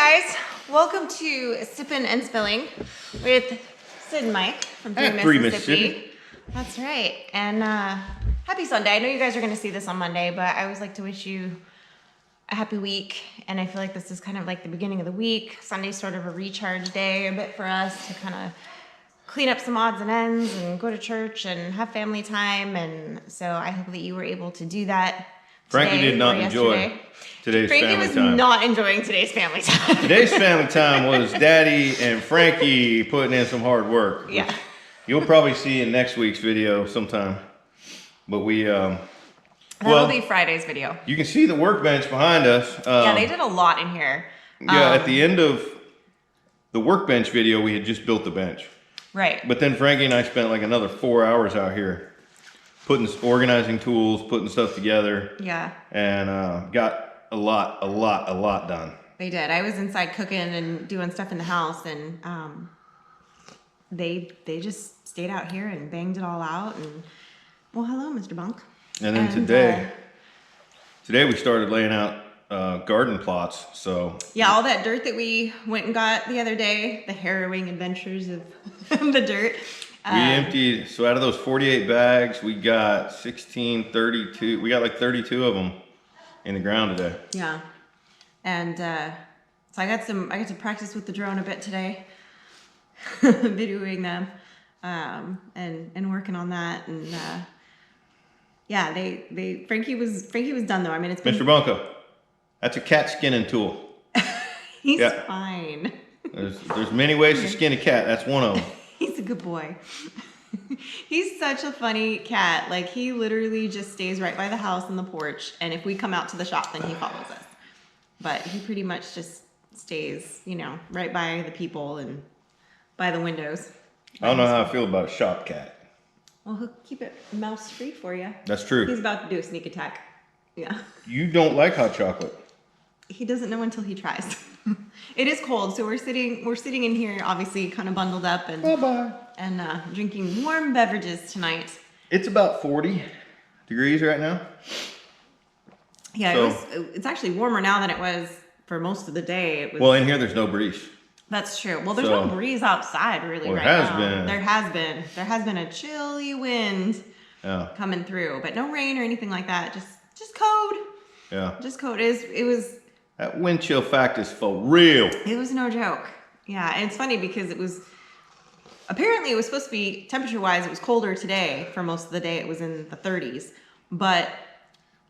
guys, welcome to Sippin and Spilling with Syd and Mike from Mississippi. That's right. And happy Sunday. I know you guys are going to see this on Monday, but I always like to wish you a happy week. And I feel like this is kind of like the beginning of the week. Sunday's sort of a recharge day a bit for us to kind of clean up some odds and ends and go to church and have family time. And so I hope that you were able to do that. Frankie did not enjoy today's family time. Frankie was not enjoying today's family time. Today's family time was Daddy and Frankie putting in some hard work. Yeah. You'll probably see in next week's video sometime. But we, That'll be Friday's video. You can see the workbench behind us. Yeah, they did a lot in here. Yeah, at the end of the workbench video, we had just built the bench. Right. But then Frankie and I spent like another 4 hours out here organizing tools, putting stuff together. Yeah. And got a lot done. They did. I was inside cooking and doing stuff in the house, and they just stayed out here and banged it all out. And well, hello, Mr. Bunk. And then today we started laying out garden plots. So yeah, all that dirt that we went and got the other day, the harrowing adventures of the dirt. We emptied, so out of those 48 bags, we got 16, 32, we got like 32 of them in the ground today. Yeah. And so I got to practice with the drone a bit today, videoing them, and working on that. And yeah, Frankie was done though. I mean, it's been... Mr. Bunko, that's a cat skinning tool. He's fine. There's many ways to skin a cat. That's one of them. He's a good boy. He's such a funny cat. Like, he literally just stays right by the house on the porch. And if we come out to the shop, then he follows us. But he pretty much just stays, you know, right by the people and by the windows. I don't know how I feel about a shop cat. Well, he'll keep it mouse free for you. That's true. He's about to do a sneak attack. Yeah. You don't like hot chocolate. He doesn't know until he tries. It is cold, so we're sitting in here, obviously kind of bundled up and drinking warm beverages tonight. It's about 40 degrees right now. Yeah, so, it's actually warmer now than it was for most of the day. Well, in here there's no breeze. That's true. Well, there's no breeze outside really right now. There has been a chilly wind coming through, but no rain or anything like that. Just code. Yeah. Just code. It was. That wind chill factor is for real. It was no joke. Yeah, and it's funny because it was supposed to be temperature-wise, it was colder today. For most of the day, it was in the 30s, but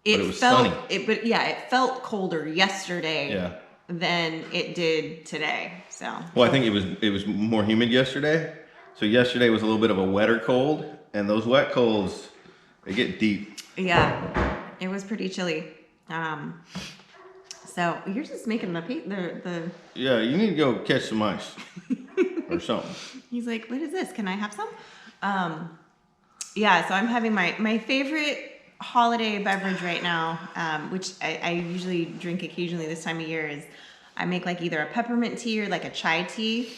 it was felt sunny. It felt colder yesterday than it did today. So well, I think it was more humid yesterday. So yesterday was a little bit of a wetter cold, and those wet colds, they get deep. Yeah, it was pretty chilly. So you're just making the Yeah, you need to go catch some ice or something. He's like, what is this? Can I have some? Yeah, so I'm having my favorite holiday beverage right now, which I usually drink occasionally this time of year, is I make like either a peppermint tea or like a chai tea,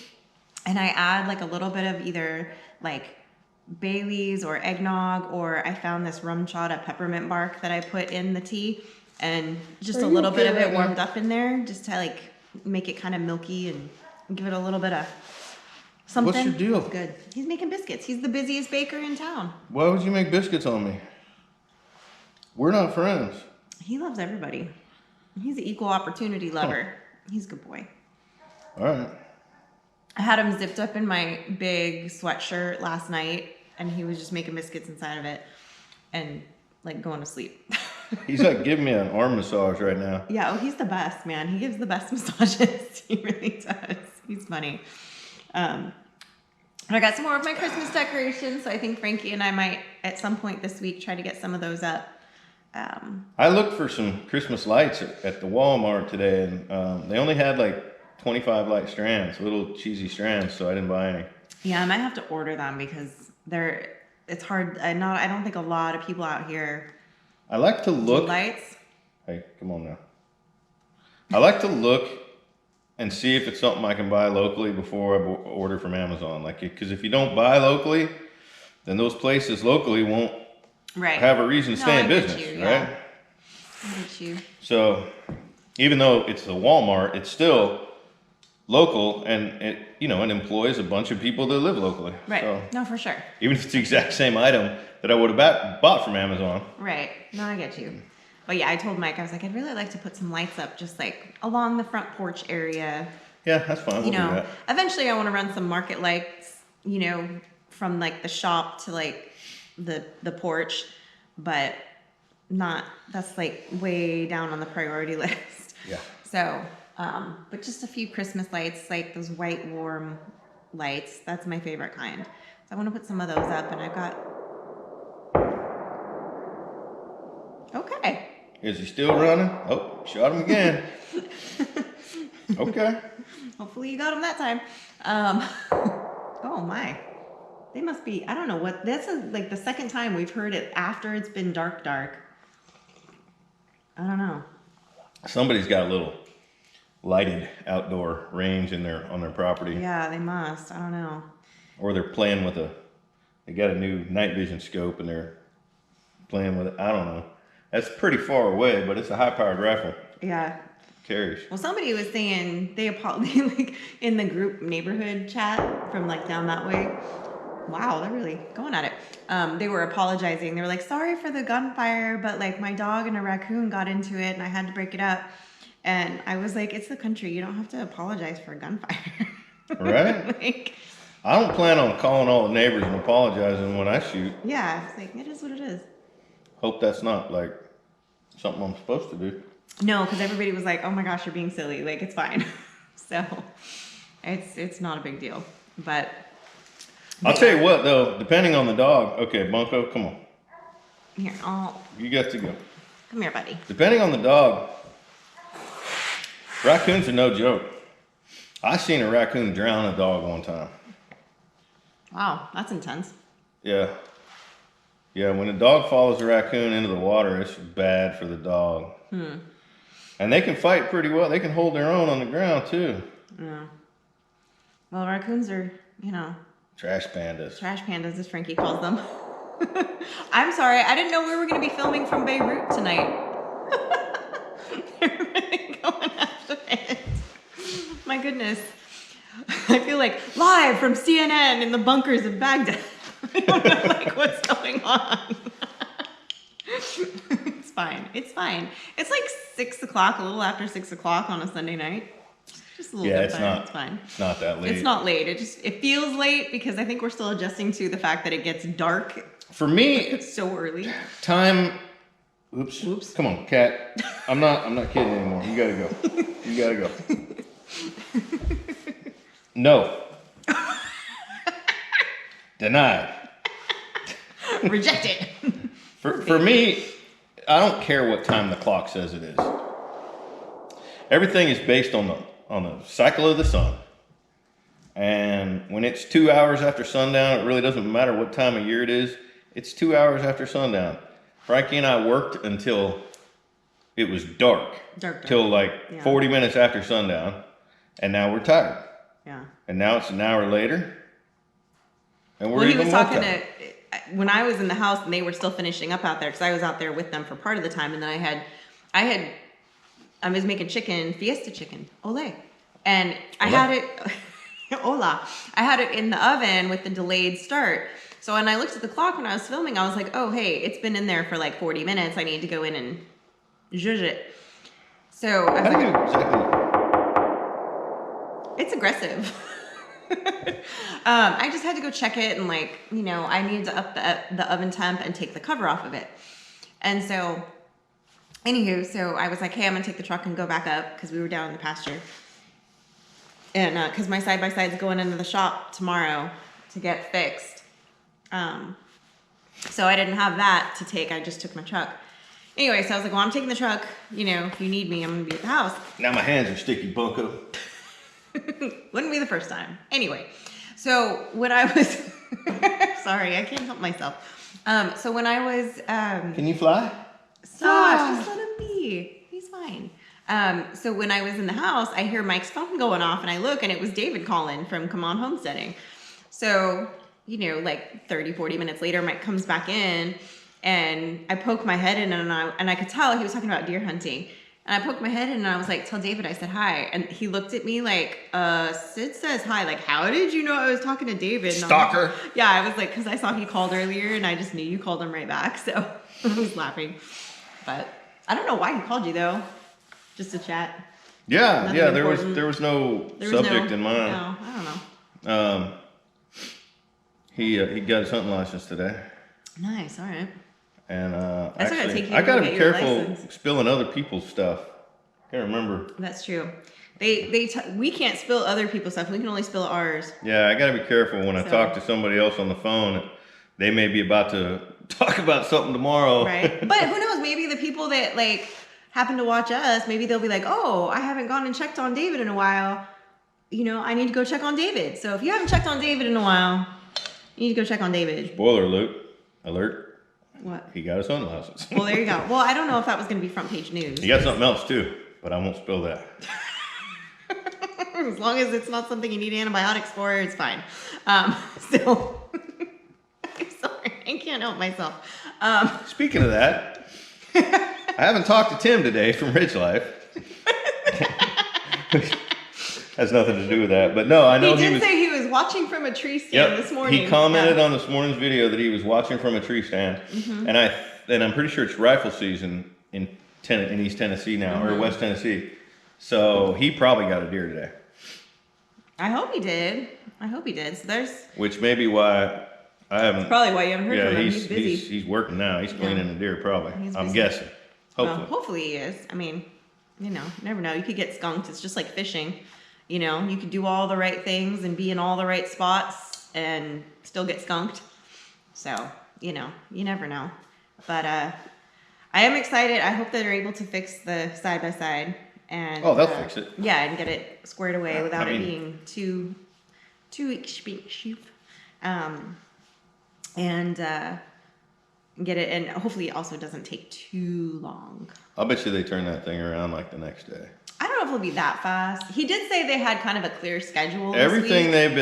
and I add like a little bit of either like Bailey's or eggnog, or I found this rum chata peppermint bark that I put in the tea. And just a little bit of it warmed up in there, just to like make it kind of milky and give it a little bit of something. What's your deal? It's good. He's making biscuits. He's the busiest baker in town. Why would you make biscuits on me? We're not friends. He loves everybody. He's an equal opportunity lover. He's a good boy. All right. I had him zipped up in my big sweatshirt last night, and he was just making biscuits inside of it and like going to sleep. He's like giving me an arm massage right now. Yeah, oh, he's the best, man. He gives the best massages. He really does. He's funny. I got some more of my Christmas decorations, so I think Frankie and I might, at some point this week, try to get some of those up. I looked for some Christmas lights at the Walmart today, and they only had like 25 light strands, little cheesy strands, so I didn't buy any. Yeah, I might have to order them because it's hard. I don't think a lot of people out here. I like to look. Lights. Hey, come on now. I like to look and see if it's something I can buy locally before I order from Amazon. Like, because if you don't buy locally, then those places locally won't have a reason to stay in business, right? I get you. So, even though it's a Walmart, it's still local, and it, you know, it employs a bunch of people that live locally. Right. So No, for sure. even if it's the exact same item that I would have bought from Amazon. Right. No, I get you. But yeah, I told Mike, I was like, I'd really like to put some lights up just like along the front porch area. Yeah, that's fine. We'll You know, do that. eventually I want to run some market lights, you know, from like the shop to like the porch, but not, that's like way down on the priority list. Yeah. So, but just a few Christmas lights, like those white warm lights. That's my favorite kind. So I want to put some of those up, and I've got. Okay. Is he still running? Oh, shot him again. Okay. Hopefully you got them that time. Oh my. They must be, I don't know what, this is like the second time we've heard it after it's been dark. I don't know. Somebody's got a little lighted outdoor range in their on their property, Yeah, they must. I don't know. or they're playing with they got a new night vision scope and they're playing with it. I don't know. That's pretty far away, but it's a high powered rifle. Yeah. Carries. Well, somebody was saying they like in the group neighborhood chat from like down that way. Wow, they're really going at it. They were apologizing. They were like, sorry for the gunfire, but like my dog and a raccoon got into it and I had to break it up. And I was like, it's the country. You don't have to apologize for a gunfire. Right? Like, I don't plan on calling all the neighbors and apologizing when I shoot. yeah, it's like, it is what it is. Hope that's not like something I'm supposed to do. No, because everybody was like, oh my gosh, you're being silly. Like, it's fine. So it's not a big deal. But I'll tell you what though, depending on the dog. Okay, Bunko, come on. here, You got to go. come here, buddy. Depending on the dog, raccoons are no joke. I seen a raccoon drown a dog one time. Wow, that's intense. Yeah. Yeah, when a dog follows a raccoon into the water, it's bad for the dog. And they can fight pretty well. They can hold their own on the ground too. Yeah. Well, raccoons are, you know, Trash pandas. trash pandas, as Frankie calls them. I'm sorry, I didn't know we were going to be filming from Beirut tonight. They're really going after it. My goodness. I feel like live from CNN in the bunkers of Baghdad. I don't know like what's going on. It's fine. It's fine. It's like 6 o'clock, a little after 6 o'clock on a Sunday night. Just a little Yeah, bit. it's fine. not. It's fine. It's not that late. It's not late. It feels late because I think we're still adjusting to the fact that it gets dark For me, so early. time. Oops. Come on, cat. I'm not kidding anymore. You gotta go. You gotta go. No. Denied. Rejected. For me, I don't care what time the clock says it is. Everything is based on the cycle of the sun. And when it's 2 hours after sundown, it really doesn't matter what time of year it is. It's 2 hours after sundown. Frankie and I worked until it was dark. Dark. Till like Yeah. 40 minutes after sundown. And now we're tired. Yeah. And now it's an hour later. And we're Well, he even was more talking tired. to when I was in the house and they were still finishing up out there because I was out there with them for part of the time, and then I was making fiesta chicken, ole, and I Hola. had it, hola, I had it in the oven with the delayed start. So when I looked at the clock when I was filming, I was like, oh hey, it's been in there for like 40 minutes. I need to go in and zhuzh it. So I was How do like, you exactly? it's aggressive. I just had to go check it and like, you know, I needed to up the oven temp and take the cover off of it. And so, anywho, so I was like, hey, I'm gonna take the truck and go back up because we were down in the pasture. And because my side-by-side's going into the shop tomorrow to get fixed. So I didn't have that to take, I just took my truck. Anyway, so I was like, well, I'm taking the truck, you know, if you need me, I'm gonna be at the house. Now my hands are sticky, Bunko. Wouldn't be the first time. Anyway, so when I was, sorry, I can't help myself. So when I was, Can you fly? stop, just let him be. He's fine. So when I was in the house, I hear Mike's phone going off and I look and it was David calling from Come On Homesteading. So, you know, like 30, 40 minutes later, Mike comes back in and I poke my head in and I could tell he was talking about deer hunting. And I poked my head in and I was like, tell David I said hi. And he looked at me like, Syd says hi. Like, how did you know I was talking to David? And Stalker. yeah, I was like, because I saw he called earlier and I just knew you called him right back. So I was laughing. But I don't know why he called you though. Just to chat. Yeah, Nothing yeah. important. There was no subject in mind. No, I don't know. He got his hunting license today. Nice, all right. And I still gotta take you I to gotta get be your careful license. spilling other people's stuff. Can't remember. That's true. We can't spill other people's stuff. We can only spill ours. Yeah, I gotta be careful when I So- talk to somebody else on the phone. They may be about to talk about something tomorrow. Right. But who knows? Maybe the people that like happen to watch us, maybe they'll be like, "Oh, I haven't gone and checked on David in a while. You know, I need to go check on David." So if you haven't checked on David in a while, you need to go check on David. Spoiler alert. What? He got his hunting license. Well, there you go. Well, I don't know if that was going to be front page news. He got something else too, but I won't spill that. As long as it's not something you need antibiotics for, it's fine. So, I'm sorry, I can't help myself. Speaking of that, I haven't talked to Tim today from Ridge Life. Has nothing to do with that, but no, I know He did was. say he was watching from a tree stand this morning. He commented Yeah. on this morning's video that he was watching from a tree stand, Mm-hmm. and I'm pretty sure it's rifle season in East Tennessee now, Mm-hmm. or West Tennessee. So he probably got a deer today, I hope he did. So there's which may be why I haven't. probably why you haven't heard Yeah, from him. He's busy. he's working now. He's cleaning the deer probably. He's I'm busy. guessing. Hopefully. Well, hopefully he is. I mean, you know, never know. You could get skunked. It's just like fishing. You know, you could do all the right things and be in all the right spots and still get skunked. So, you know, you never know. But I am excited. I hope that they're able to fix the side by side and They'll fix it. Yeah, and get it squared away without I mean- it being too expensive. And get it, and hopefully it also doesn't take too long. I'll bet you they turn that thing around like the next day. I don't know if it'll be that fast. He did say they had kind of a clear schedule. This Everything week. they've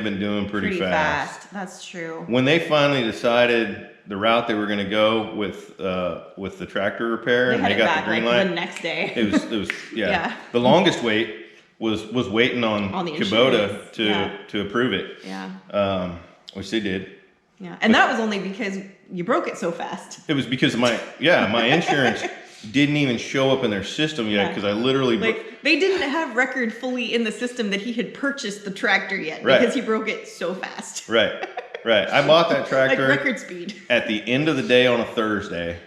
been doing pretty fast. That's true. When they finally decided the route they were going to go with the tractor repair, They and had they it got back the green like light, the next day. it was yeah. Yeah. The longest wait was waiting on the Kubota insurance. to approve it. Yeah. Which they did. Yeah. And that was only because you broke it so fast. It was because my insurance didn't even show up in their system yet Yeah. because I literally Like they didn't have record fully in the system that he had purchased the tractor yet Right. because he broke it so fast. right. I bought that Like tractor record speed. at the end of the day on a Thursday.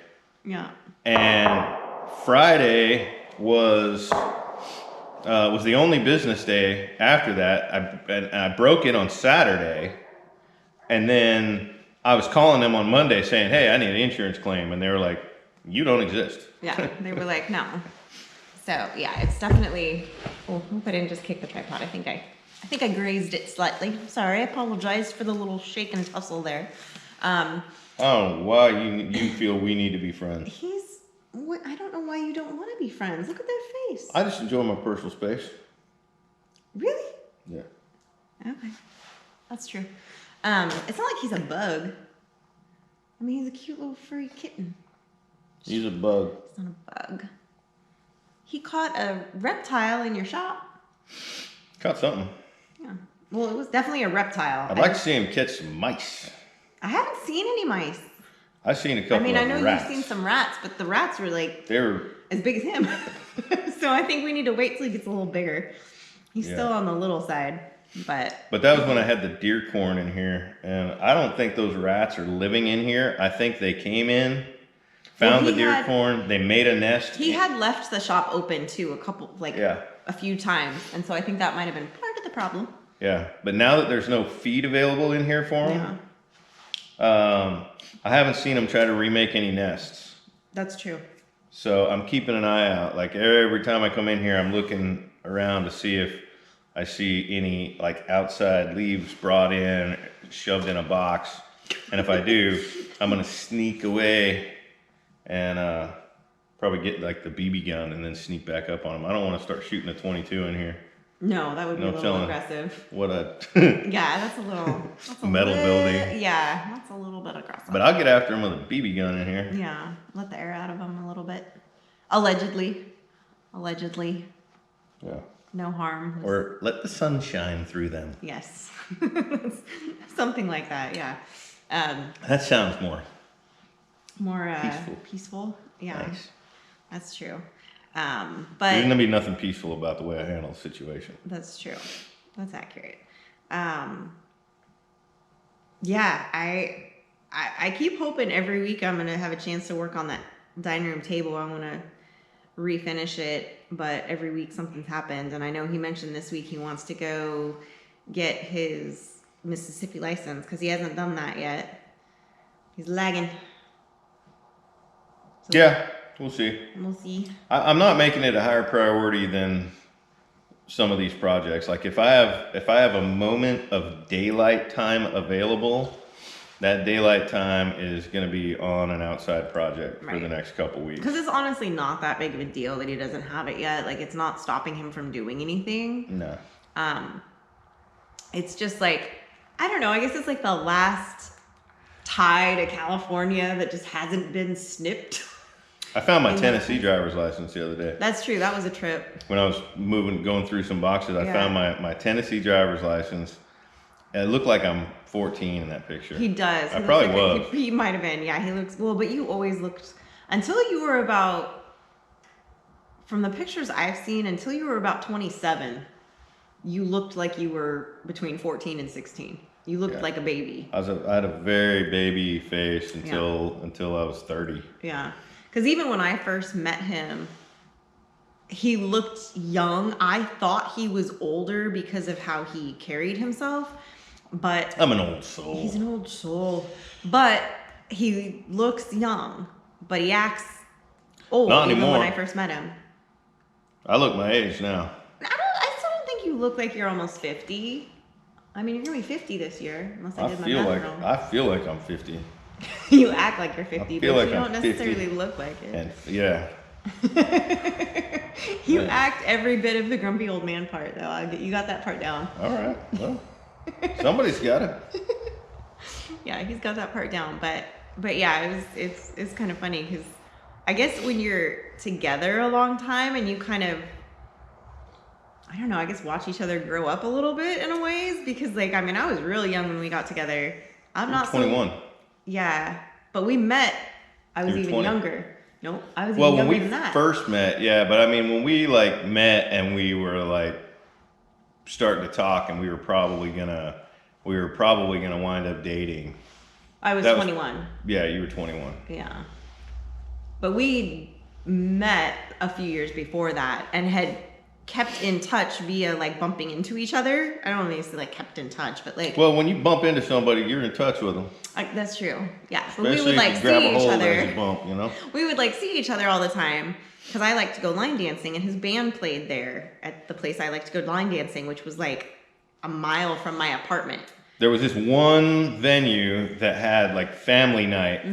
Yeah. And Friday was the only business day after that. I broke it on Saturday, and then I was calling them on Monday saying, "Hey, I need an insurance claim," and they were like, "You don't exist." Yeah. They were like, no. So yeah, it's definitely. Oh, I hope I didn't just kick the tripod. I think I grazed it slightly. Sorry, I apologize for the little shake and tussle there. I don't know why you feel we need to be friends. I don't know why you don't want to be friends. Look at that face. I just enjoy my personal space. Really? Yeah. Okay. That's true. It's not like he's a bug. I mean, he's a cute little furry kitten. He's a bug. It's not a bug. He caught a reptile in your shop. Caught something. Yeah. Well, it was definitely a reptile. I'd like to see him catch some mice. I haven't seen any mice. I've seen a couple. I mean, I know rats. you've seen some rats, but the rats were like They were. as big as him. So I think we need to wait till he gets a little bigger. He's Yeah. still on the little side, but But that was when I had the deer corn in here, and I don't think those rats are living in here. I think they came in, found Well, the deer corn, they made a nest. he had left the shop open too Yeah. a few times, and so I think that might have been part of the problem. Yeah, but now that there's no feed available in here for them, I haven't seen them try to remake any nests. That's true. So I'm keeping an eye out. Like every time I come in here, I'm looking around to see if I see any like outside leaves brought in, shoved in a box. And if I do, I'm gonna sneak away and probably get like the BB gun and then sneak back up on them. I don't want to start shooting a 22 in here. No, that would be No a little telling. aggressive. What a Yeah, that's a little Metal building. Yeah, that's a little bit aggressive. But I'll get after him with a BB gun in here. Yeah, let the air out of them a little bit. Allegedly. Allegedly. Yeah. No harm. Or let the sun shine through them. Yes. Something like that, yeah. That sounds more peaceful. Yeah. nice. That's true. There's But going to be nothing peaceful about the way I handle the situation. that's true. That's accurate. Yeah, I keep hoping every week I'm gonna have a chance to work on that dining room table. I want to refinish it, but every week something's happened, and I know he mentioned this week he wants to go get his Mississippi license because he hasn't done that yet. He's lagging. So Yeah, we'll see. we'll see. I'm not making it a higher priority than some of these projects. Like if I have a moment of daylight time available, that daylight time is going to be on an outside project for the next couple weeks. Because it's honestly not that big of a deal that he doesn't have it yet. Like, it's not stopping him from doing anything. No. It's just like, I don't know. I guess it's like the last tie to California that just hasn't been snipped. I found my Tennessee driver's license the other day. That's true. That was a trip. When I was going through some boxes, I found my Tennessee driver's license. And it looked like I'm 14 in that picture. He does. I probably was. He might have been. Yeah, he looks, well, but you always looked, until you were about, from the pictures I've seen, until you were about 27, you looked like you were between 14 and 16. You looked like a baby. I had a very baby face until I was 30. Yeah. Because even when I first met him, he looked young. I thought he was older because of how he carried himself. But I'm an old soul. He's an old soul. But he looks young. But he acts old. Not even anymore. when I first met him. I look my age now. I still don't think you look like you're almost 50. I mean, you're going to be 50 this year. Unless I did my math wrong. I feel like I'm 50. You act like you're 50, but like you don't I'm necessarily 50. look like it. And yeah. You act every bit of the grumpy old man part, though. You got that part down. All right. Well, somebody's got it. Yeah, he's got that part down. But yeah, it's kind of funny because I guess when you're together a long time and you kind of, I don't know, I guess watch each other grow up a little bit in a ways, because like, I mean, I was really young when we got together. I'm not 21. Yeah, but we met. I was even 20. younger. Nope, I was even younger than that. When we first met, yeah, but I mean, when we like met and we were like starting to talk, and we were probably gonna wind up dating. I was 21. Yeah, you were 21. Yeah, but we met a few years before that and had kept in touch via like bumping into each other. I don't know if they like kept in touch, but like. Well, when you bump into somebody, you're in touch with them. That's true. Yeah, but Especially we would like if you grab see a each hold other. as you bump, you know. We would like see each other all the time because I like to go line dancing, and his band played there at the place I like to go line dancing, which was like a mile from my apartment. There was this one venue that had like family night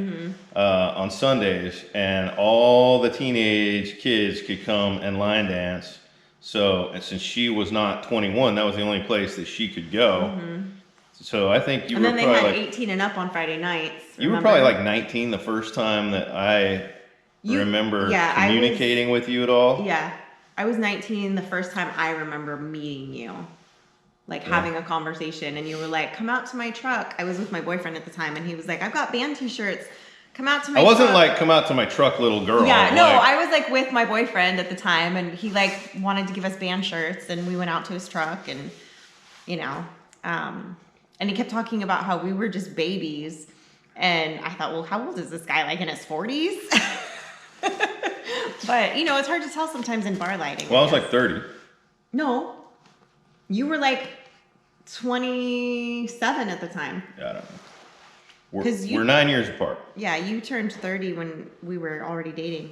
on Sundays, and all the teenage kids could come and line dance. So, and since she was not 21, that was the only place that she could go. So I think you were probably And then they like had 18 and up on Friday nights. You were probably like 19 the first time that I remember communicating with you at all. Yeah, I was 19 the first time I remember meeting you. Like having a conversation, and you were like, come out to my truck. I was with my boyfriend at the time, and he was like, I've got band t-shirts. Come out to my truck. I wasn't like, come out to my truck, little girl. Yeah, no, I was like with my boyfriend at the time, and he like wanted to give us band shirts, and we went out to his truck, and you know, and he kept talking about how we were just babies, and I thought, well, how old is this guy? Like in his 40s? But you know, it's hard to tell sometimes in bar lighting. Well, I was like 30. No, you were like 27 at the time. Yeah, I don't know. We're 9 years apart. Yeah, you turned 30 when we were already dating.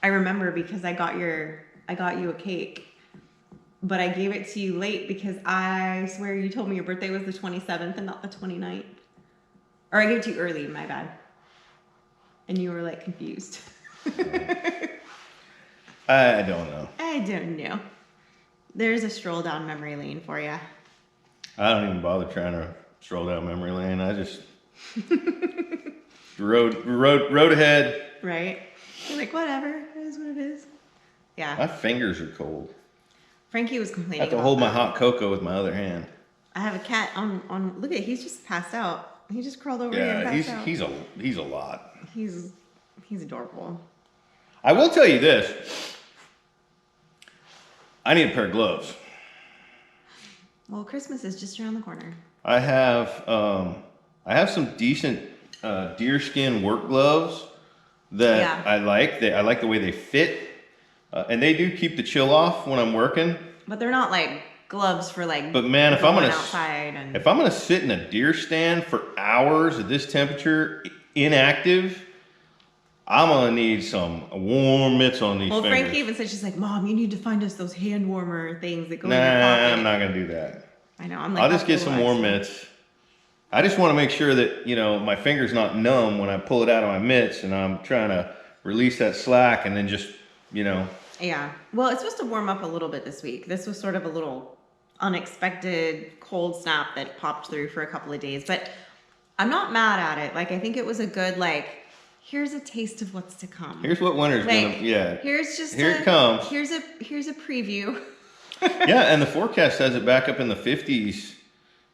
I remember because I got you a cake, but I gave it to you late because I swear you told me your birthday was the 27th and not the 29th. Or I gave it to you early, my bad. And you were like confused. I don't know. I don't know. There's a stroll down memory lane for you. I don't even bother trying to stroll down memory lane. I just rode ahead, Right? You're like, whatever, it is what it is. Yeah. My fingers are cold. Frankie was I complaining. have to about hold my that. hot cocoa with my other hand. I have a cat on. Look at, he's just passed out. He just crawled over here and Yeah, passed out. he's a lot. He's adorable. I will tell you this. I need a pair of gloves. Well, Christmas is just around the corner. I have some decent deerskin work gloves that Yeah. I like. I like the way they fit, and they do keep the chill off when I'm working. But they're not like gloves for like. But man, if I'm going gonna outside and. if I'm gonna sit in a deer stand for hours at this temperature, inactive, I'm gonna need some warm mitts on these Well, fingers. Frankie even said, she's like, Mom, you need to find us those hand warmer things that go in your Nah, pocket. I'm not gonna do that. I know. I'm like, I'll just get that's a some little warm extra. mitts. I just want to make sure that, my finger's not numb when I pull it out of my mitts and I'm trying to release that slack and then just, Yeah. Well, it's supposed to warm up a little bit this week. This was sort of a little unexpected cold snap that popped through for a couple of days, but I'm not mad at it. Like, I think it was a good, here's a taste of what's to come. here's what winter's gonna, Here it comes. Here's a preview. Yeah, and the forecast has it back up in the 50s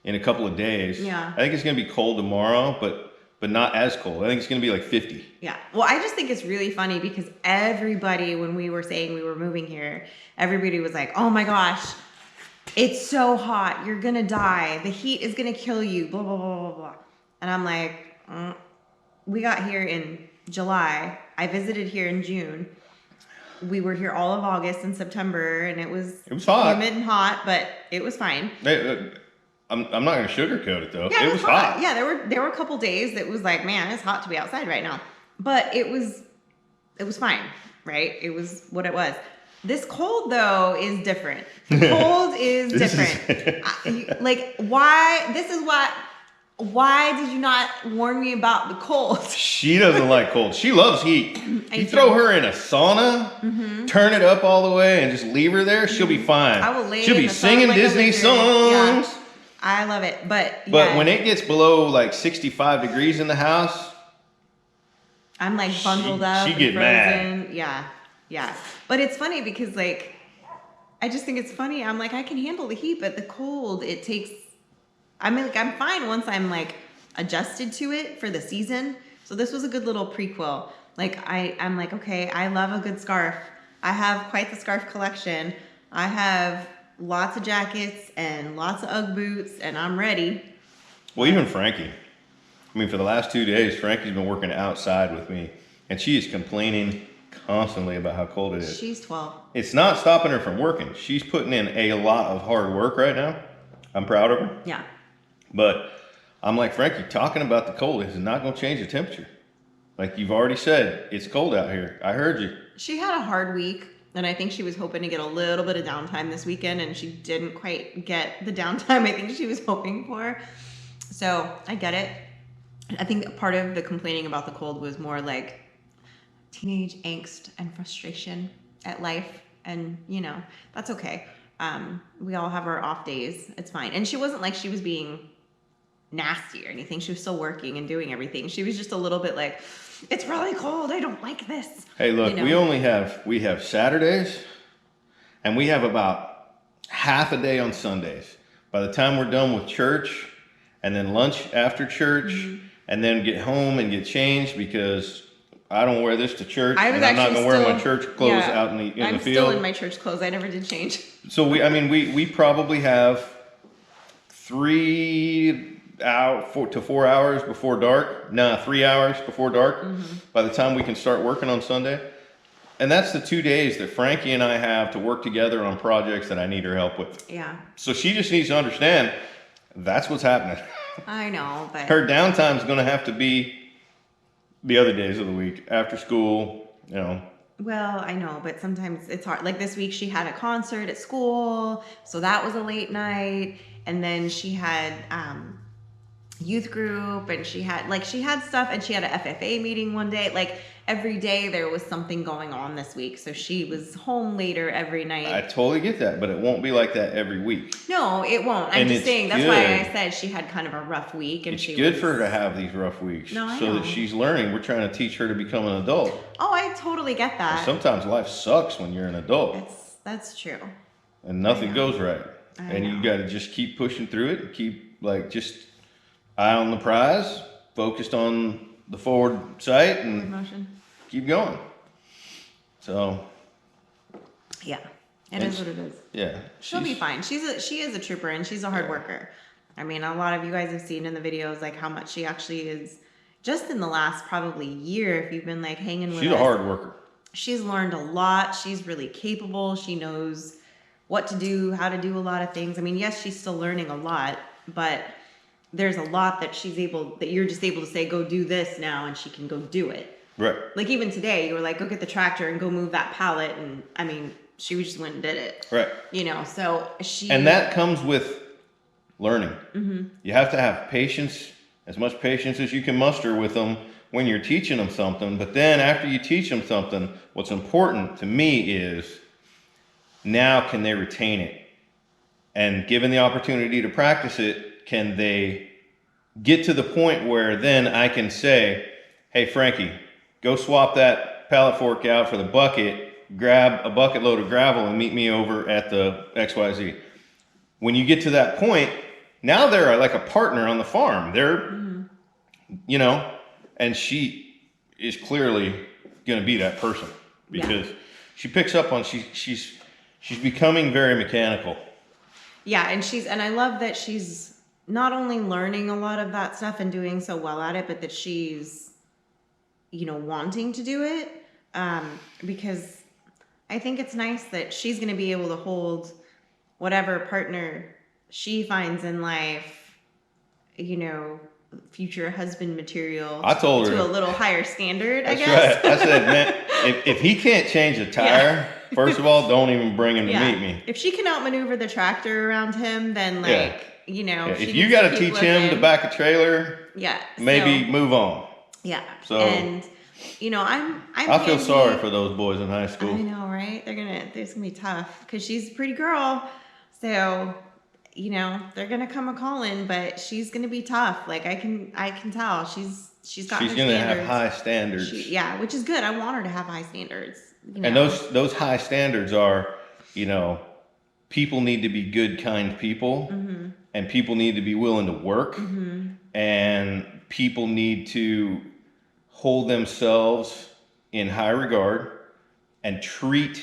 in a couple of days. Yeah. I think it's gonna be cold tomorrow, but not as cold. I think it's gonna be like 50. Yeah. Well, I just think it's really funny because everybody, when we were saying we were moving here, everybody was like, oh my gosh, it's so hot. You're going to die. The heat is going to kill you, blah, blah, blah, blah, blah. And I'm like, we got here in July. I visited here in June. We were here all of August and September, and it was hot. humid and hot, but it was fine. I'm not gonna sugarcoat it though. Yeah, it was hot. Yeah, there were a couple days that was like, man, it's hot to be outside right now. But it was fine, right? It was what it was. This cold though is different. The cold is different. Why did you not warn me about the cold? She doesn't like cold. She loves heat. You throw her in a sauna, turn it up all the way, and just leave her there. She'll be fine. I will lay She'll in be the sun singing like a Disney lizard. songs. Yeah. I love it, but when it gets below like 65 degrees in the house, I'm like bundled up. She and get frozen. mad. Yeah. But it's funny because I just think it's funny. I'm like, I can handle the heat, but the cold, it takes. I'm fine once I'm adjusted to it for the season. So this was a good little prequel. I'm like, okay, I love a good scarf. I have quite the scarf collection. I have lots of jackets and lots of Ugg boots, and I'm ready. Well, even Frankie. I mean, for the last 2 days, Frankie's been working outside with me, and she is complaining constantly about how cold it is. She's 12. It's not stopping her from working. She's putting in a lot of hard work right now. I'm proud of her. Yeah. But I'm like, Frankie, talking about the cold is not going to change the temperature. Like you've already said, it's cold out here. I heard you. She had a hard week, and I think she was hoping to get a little bit of downtime this weekend, and she didn't quite get the downtime I think she was hoping for. So I get it. I think part of the complaining about the cold was more like teenage angst and frustration at life, and that's okay. We all have our off days. It's fine. And she wasn't like she was being nasty or anything. She was still working and doing everything. She was just a little bit like, it's really cold. I don't like this. Hey, look, we have Saturdays, and we have about half a day on Sundays. By the time we're done with church, and then lunch after church, and then get home and get changed because I don't wear this to church, and I'm not going to wear my church clothes out in the field. I'm still in my church clothes. I never did change. So we probably have 3 to 4 hours before dark. 3 hours before dark. By the time we can start working on Sunday. And that's the 2 days that Frankie and I have to work together on projects that I need her help with. Yeah. So she just needs to understand that's what's happening. I know, but Her downtime is going to have to be the other days of the week after school, Well, I know, but sometimes it's hard. Like this week, she had a concert at school, so that was a late night, and then she had, youth group, and she had stuff, and she had a FFA meeting one day. Like every day there was something going on this week, so she was home later every night. I totally get that, but it won't be like that every week. No, it won't. I'm And just it's saying, that's good. why I said she had kind of a rough week, and It's she good was, for her to have these rough weeks, No, I so know. that she's learning. We're trying to teach her to become an adult. Oh, I totally get that. Sometimes life sucks when you're an adult, That's true. and nothing goes right. I And know. you got to just keep pushing through it, and keep just eye on the prize, focused on the forward sight, and Emotion. keep going. So Yeah, it is what it is. yeah, She'll be fine. She is a trooper, and she's a hard worker. I mean, a lot of you guys have seen in the videos like how much she actually is. Just in the last probably year, if you've been like hanging with us, she's a hard worker. she's learned a lot. She's really capable. She knows what to do, how to do a lot of things. I mean, yes, she's still learning a lot, but there's a lot that you're just able to say, go do this now, and she can go do it. Right. Like even today, you were like, go get the tractor and go move that pallet. And I mean, she just went and did it. Right. You know, so she. And that comes with learning. Mm-hmm. You have to have patience, as much patience as you can muster with them when you're teaching them something. But then after you teach them something, what's important to me is now can they retain it? And given the opportunity to practice it, can they get to the point where then I can say, hey, Frankie, go swap that pallet fork out for the bucket, grab a bucket load of gravel and meet me over at the XYZ. When you get to that point, now they're like a partner on the farm. They're, you know, and she is clearly going to be that person because she picks up on, she's becoming very mechanical. Yeah. And I love that she's not only learning a lot of that stuff and doing so well at it, but that she's, you know, wanting to do it. Because I think it's nice that she's going to be able to hold whatever partner she finds in life, you know, future husband material. I told her to a little higher standard, I that's guess. right. I said, man, if he can't change a tire, first of all, don't even bring him to meet me. If she can outmaneuver the tractor around him, then like, you know. Yeah, she if you needs got to keep teach him to looking. back a trailer, maybe move on. Yeah. So, and you know, I feel sorry for those boys in high school. I know, right? It's gonna be tough because she's a pretty girl. So, you know, they're gonna come a calling, but she's gonna be tough. Like I can tell she's got She's her gonna standards. have high standards. Which is good. I want her to have high standards. You know? And those high standards are, you know, people need to be good, kind people, and people need to be willing to work, and people need to hold themselves in high regard and treat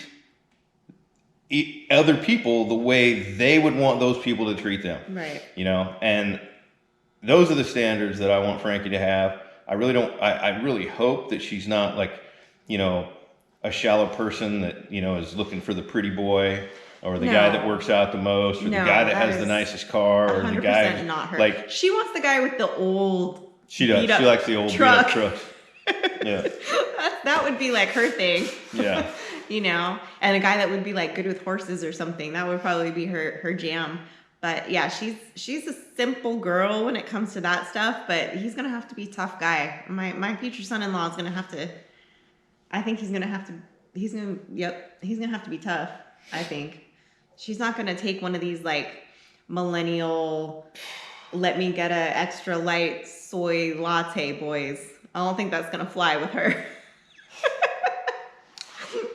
other people the way they would want those people to treat them. Right. You know, and those are the standards that I want Frankie to have. I really don't, I really hope that she's not like, you know, a shallow person that, you know, is looking for the pretty boy or the guy that works out the most or the guy that has the nicest car or the guy not her. Like she wants the guy with the old she does. She likes the old truck. beat up trucks. Yeah. That would be like her thing. Yeah. You know, and a guy that would be like good with horses or something. That would probably be her jam. But yeah, she's a simple girl when it comes to that stuff, but he's gonna have to be a tough guy. My future son-in-law is gonna have to, I think he's gonna have to be tough, I think. She's not gonna take one of these like millennial, let me get a extra light soy latte boys. I don't think that's gonna fly with her.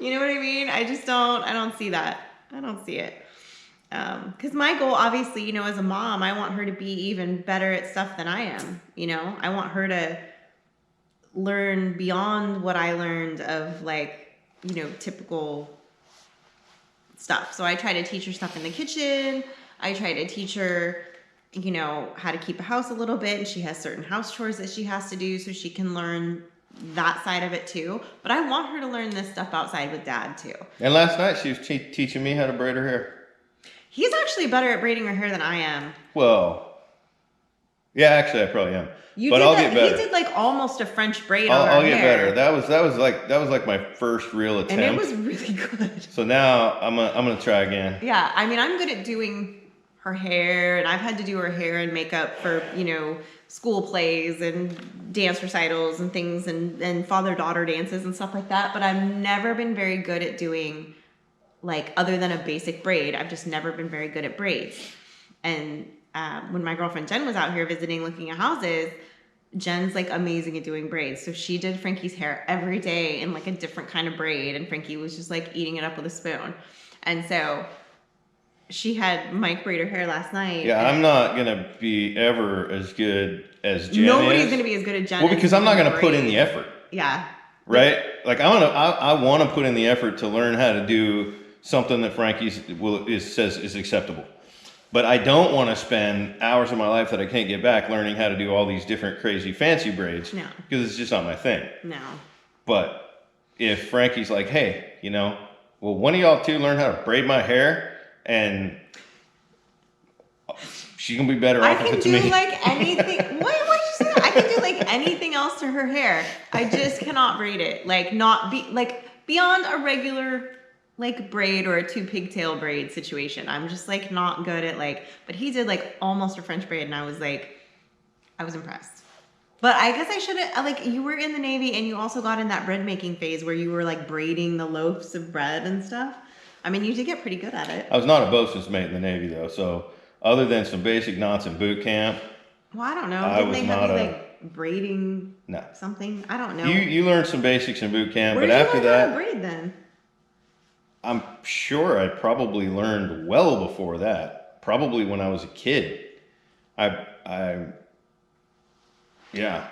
You know what I mean? I don't see that. I don't see it. Because my goal, obviously, you know, as a mom, I want her to be even better at stuff than I am. You know, I want her to learn beyond what I learned of like, you know, typical stuff. So I try to teach her stuff in the kitchen. I try to teach her, you know, how to keep a house a little bit. And she has certain house chores that she has to do so she can learn that side of it too. But I want her to learn this stuff outside with dad too. And last night she was teaching me how to braid her hair. He's actually better at braiding her hair than I am. Well, yeah, actually I probably am. But I'll get better. He did like almost a French braid on her I'll hair. get better. That was like my first real attempt. And it was really good. So now I'm gonna try again. Yeah, I mean, I'm good at doing her hair, and I've had to do her hair and makeup for, school plays and dance recitals and things and father-daughter dances and stuff like that. But I've never been very good at doing, like, other than a basic braid, I've just never been very good at braids. And when my girlfriend Jen was out here visiting, looking at houses, Jen's like amazing at doing braids. So she did Frankie's hair every day in like a different kind of braid, and Frankie was just like eating it up with a spoon. And so she had Mike braid her hair last night. Yeah, I'm not gonna be ever as good as Jen Nobody's is. gonna be as good as Jen. Well, because I'm not gonna braid. put in the effort. Yeah. Right? Like I want to put in the effort to learn how to do something that Frankie says is acceptable. But I don't want to spend hours of my life that I can't get back learning how to do all these different crazy fancy braids. No. Because it's just not my thing. No. But if Frankie's like, hey, well, one of y'all two learn how to braid my hair, and she can be better off if it's me. I can do like anything. What did you say? I can do like anything else to her hair. I just cannot braid it. Like beyond a regular like braid or a 2 pigtail braid situation. I'm just like not good at but he did like almost a French braid, and I was impressed. But I guess I should have, you were in the Navy and you also got in that bread making phase where you were like braiding the loaves of bread and stuff. I mean, you did get pretty good at it. I was not a bosun's mate in the Navy though, so other than some basic knots in boot camp. Well, I don't know. Didn't they have you braiding something? I don't know. You learned some basics in boot camp, Where but after that, how to braid then? I'm sure I probably learned well before that. Probably when I was a kid. Yeah.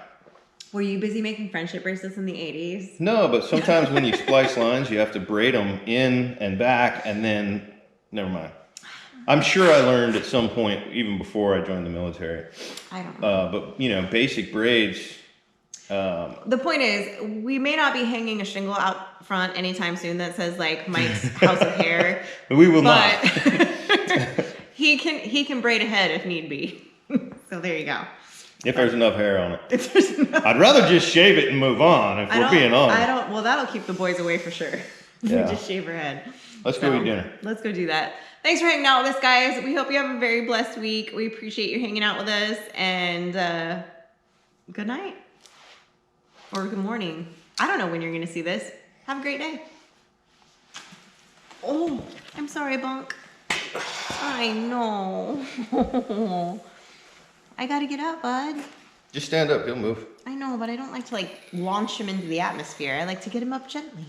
Were you busy making friendship bracelets in the 80s? No, but sometimes when you splice lines, you have to braid them in and back, and then, never mind. I'm sure I learned at some point, even before I joined the military. I don't know. But, basic braids. The point is, we may not be hanging a shingle out front anytime soon that says like Mike's House of Hair. We will not. he can braid a head if need be. So there you go. If there's enough hair on it. I'd rather just shave it and move on, if we're being honest. Well, that'll keep the boys away for sure. Yeah. Just shave her head. Let's go eat dinner. Let's go do that. Thanks for hanging out with us, guys. We hope you have a very blessed week. We appreciate you hanging out with us, and good night. Or good morning. I don't know when you're going to see this. Have a great day. Oh, I'm sorry, Bunk. I know. I got to get up, bud. Just stand up. He'll move. I know, but I don't like to launch him into the atmosphere. I like to get him up gently.